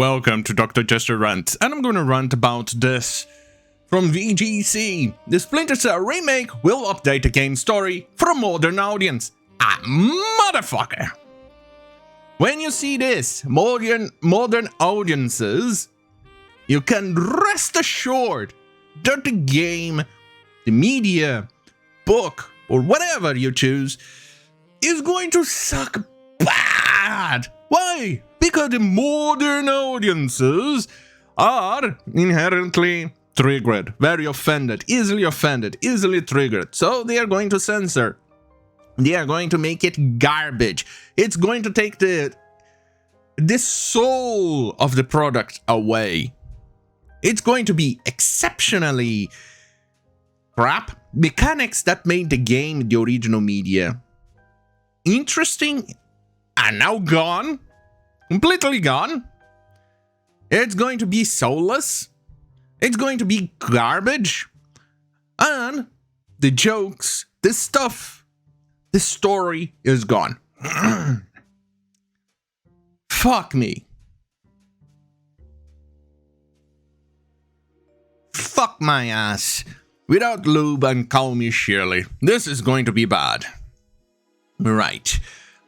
Welcome to Dr. Jester Rants, and I'm gonna rant about this. From VGC, the Splinter Cell remake will update the game's story for a modern audience. Motherfucker! When you see this, modern audiences, you can rest assured that the game, the media, book, or whatever you choose, is going to suck bad. Why? Because the modern audiences are inherently triggered, very offended, easily triggered. So they are going to censor. They are going to make it garbage. It's going to take the soul of the product away. It's going to be exceptionally crap. Mechanics that made the game, the original media, interesting are now gone. Completely gone. It's going to be soulless. It's going to be garbage. And the jokes, the stuff, the story is gone. Fuck me. Fuck my ass. Without lube and call me Shirley. This is going to be bad. Right.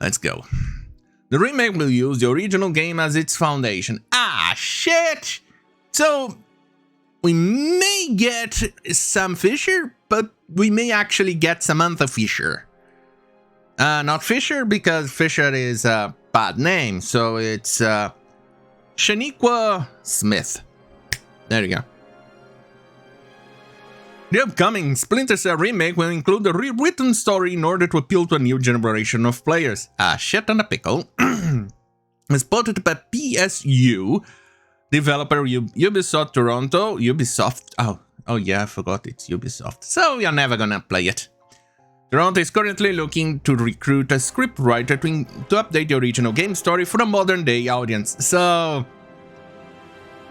Let's go. The remake will use the original game as its foundation. Ah, shit! So, we may get Sam Fisher, but we may actually get Samantha Fisher. Not Fisher, because Fisher is a bad name, so it's Shaniqua Smith. There you go. The upcoming Splinter Cell remake will include a rewritten story in order to appeal to a new generation of players. Ah, shit on a pickle. Spotted by PSU, developer Ubisoft Toronto. Ubisoft. Oh yeah, I forgot it's Ubisoft. So we are never gonna play it. Toronto is currently looking to recruit a scriptwriter to update the original game story for a modern day audience. So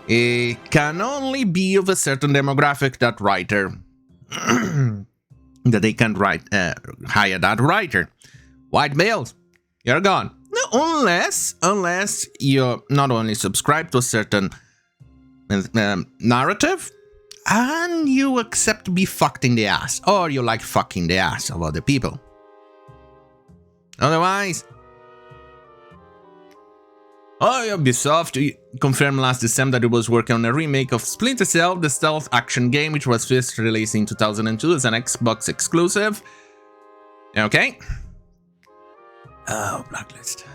it can only be of a certain demographic, that writer. That they can hire that writer. White males, you're gone. No, unless you're not only subscribed to a certain narrative, and you accept to be fucked in the ass, or you like fucking the ass of other people. Otherwise, Ubisoft confirmed last December that it was working on a remake of Splinter Cell, the stealth action game, which was first released in 2002 as an Xbox exclusive. Okay. Oh, Blacklist.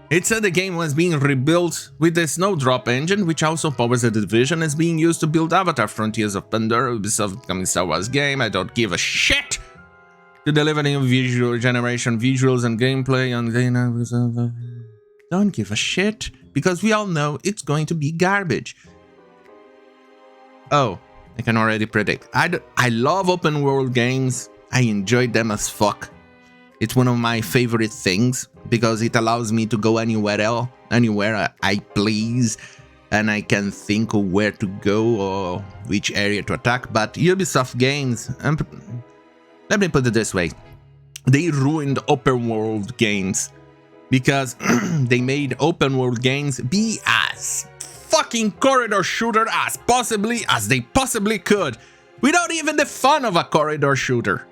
It said the game was being rebuilt with the Snowdrop engine, which also powers the Division, is being used to build Avatar Frontiers of Pandora, Ubisoft becoming Star Wars game. I don't give a shit! To deliver new visual generation visuals and gameplay on don't give a shit, because we all know it's going to be garbage. Oh, I can already predict. I love open world games. I enjoy them as fuck. It's one of my favorite things, because it allows me to go anywhere I please, and I can think of where to go or which area to attack. But Ubisoft games, let me put it this way, they ruined open world games. Because they made open world games be as fucking corridor shooter as they possibly could, without even the fun of a corridor shooter.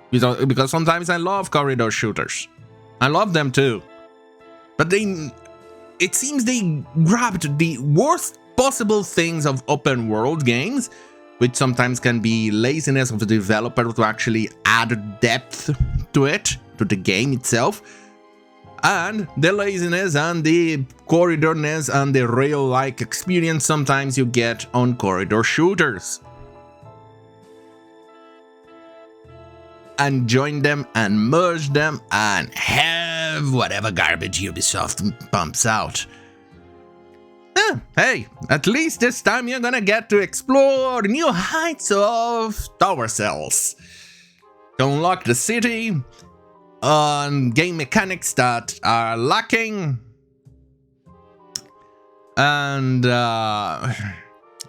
Because sometimes I love corridor shooters. I love them too. But it seems they grabbed the worst possible things of open world games, which sometimes can be laziness of the developer to actually add depth to it, to the game itself. And the laziness and the corridorness and the rail-like experience sometimes you get on corridor shooters. And join them and merge them and have whatever garbage Ubisoft pumps out. Hey, at least this time you're gonna get to explore new heights of tower cells. To unlock the city on game mechanics that are lacking, and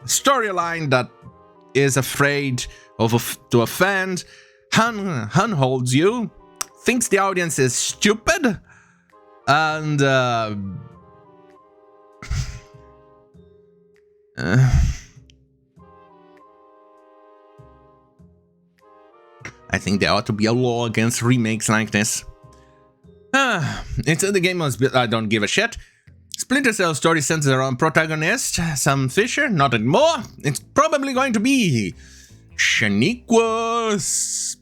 storyline that is afraid to offend, handholds you, thinks the audience is stupid, and I think there ought to be a law against remakes like this. It's the game was built. I don't give a shit. Splinter Cell story centers around protagonist Sam Fisher. Not anymore. It's probably going to be Shaniqua.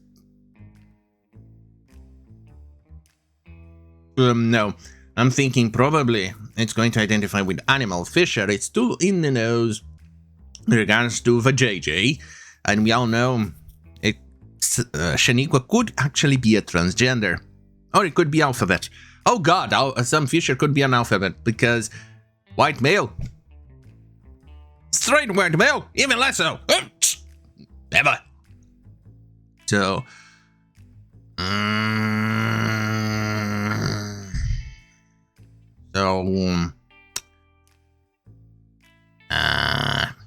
No, I'm thinking probably it's going to identify with Animal Fisher. It's too in the nose in regards to the JJ, and we all know it. Shaniqua could actually be a transgender, or it could be Alphabet. Oh god, Sam Fisher could be an Alphabet because white male, straight white male, even less so. Never. So.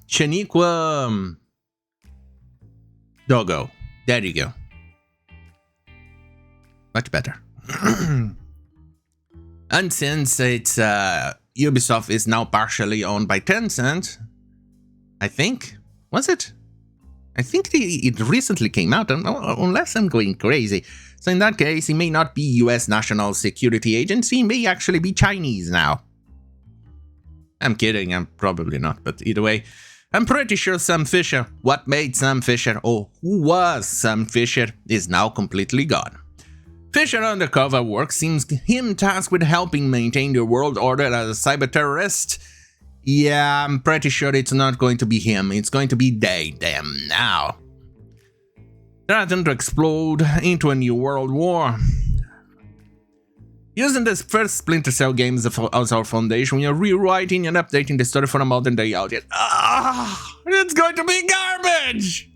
Shaniqua Doggo. There you go. Much better. And since it's Ubisoft is now partially owned by Tencent, I think, was it? I think it recently came out, unless I'm going crazy. So in that case, it may not be US National Security Agency, it may actually be Chinese now. I'm kidding, I'm probably not, but either way, I'm pretty sure Sam Fisher, what made Sam Fisher, or who was Sam Fisher, is now completely gone. Fisher undercover work seems him tasked with helping maintain the world order as a cyber terrorist. Yeah, I'm pretty sure it's not going to be him, it's going to be them now. Threatened to explode into a new world war. Using this first Splinter Cell game as our foundation, we are rewriting and updating the story for a modern day audience. It's going to be garbage!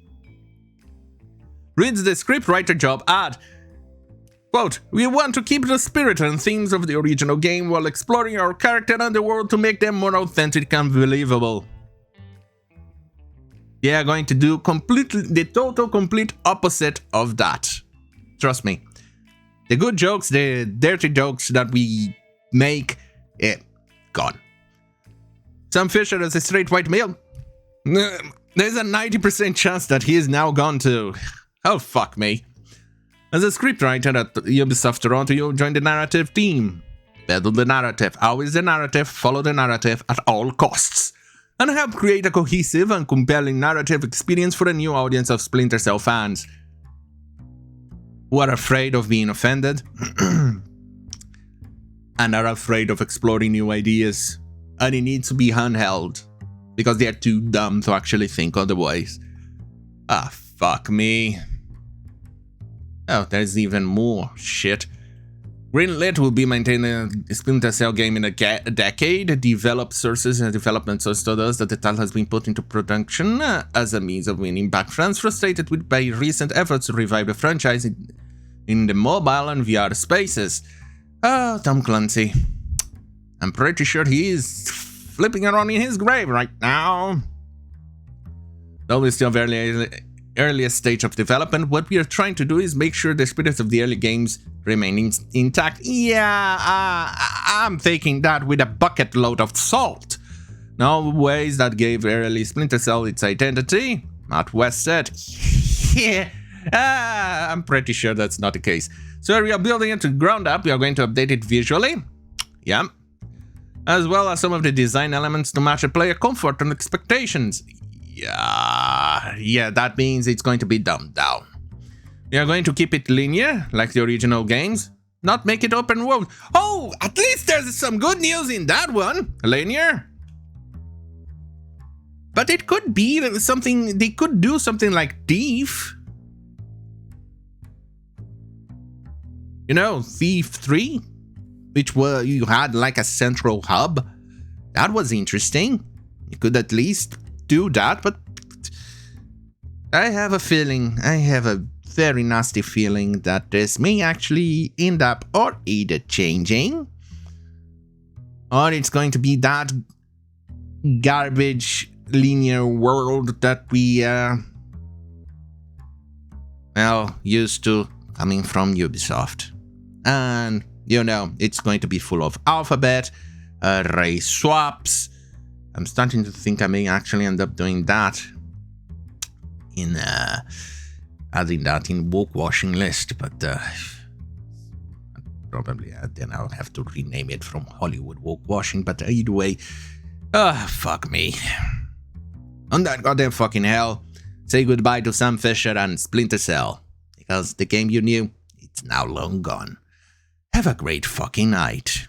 Reads the scriptwriter job ad. Quote, we want to keep the spirit and themes of the original game while exploring our character and the world to make them more authentic and believable. They are going to do the total complete opposite of that. Trust me. The good jokes, the dirty jokes that we make, gone. Sam Fisher is a straight white male. There's a 90% chance that he is now gone too. Oh, fuck me. As a scriptwriter at Ubisoft Toronto, you join the narrative team. Battle the narrative, always the narrative, follow the narrative at all costs. And help create a cohesive and compelling narrative experience for a new audience of Splinter Cell fans. Who are afraid of being offended and are afraid of exploring new ideas, and it needs to be handheld because they are too dumb to actually think otherwise. Fuck me. Oh, there's even more shit. Greenlit will be maintaining a Splinter Cell game in a decade. Development sources told us that the title has been put into production as a means of winning back fans frustrated by recent efforts to revive the franchise in the mobile and VR spaces. Oh, Tom Clancy. I'm pretty sure he is flipping around in his grave right now. Though we're still very earliest stage of development, what we are trying to do is make sure the spirits of the early games remain intact. Yeah, I'm taking that with a bucket load of salt. No ways that gave early Splinter Cell its identity. Not West said. Yeah, I'm pretty sure that's not the case. So we are building it to ground up. We are going to update it visually. Yeah. As well as some of the design elements to match the player comfort and expectations. Yeah, that means it's going to be dumbed down. We are going to keep it linear, like the original games, not make it open world. Oh, at least there's some good news in that one. Linear. But it could be something, they could do something like Thief. You know, Thief 3, which were, you had like a central hub. That was interesting. You could at least do that, but I have a very nasty feeling that this may actually end up or either changing, or it's going to be that garbage linear world that we used to coming from Ubisoft. And you know, it's going to be full of alphabet, race swaps, I'm starting to think I may actually end up doing that in adding that in woke washing list, but probably then I'll have to rename it from Hollywood woke washing. But either way, fuck me. On that goddamn fucking hell, say goodbye to Sam Fisher and Splinter Cell, because the game you knew, it's now long gone. Have a great fucking night.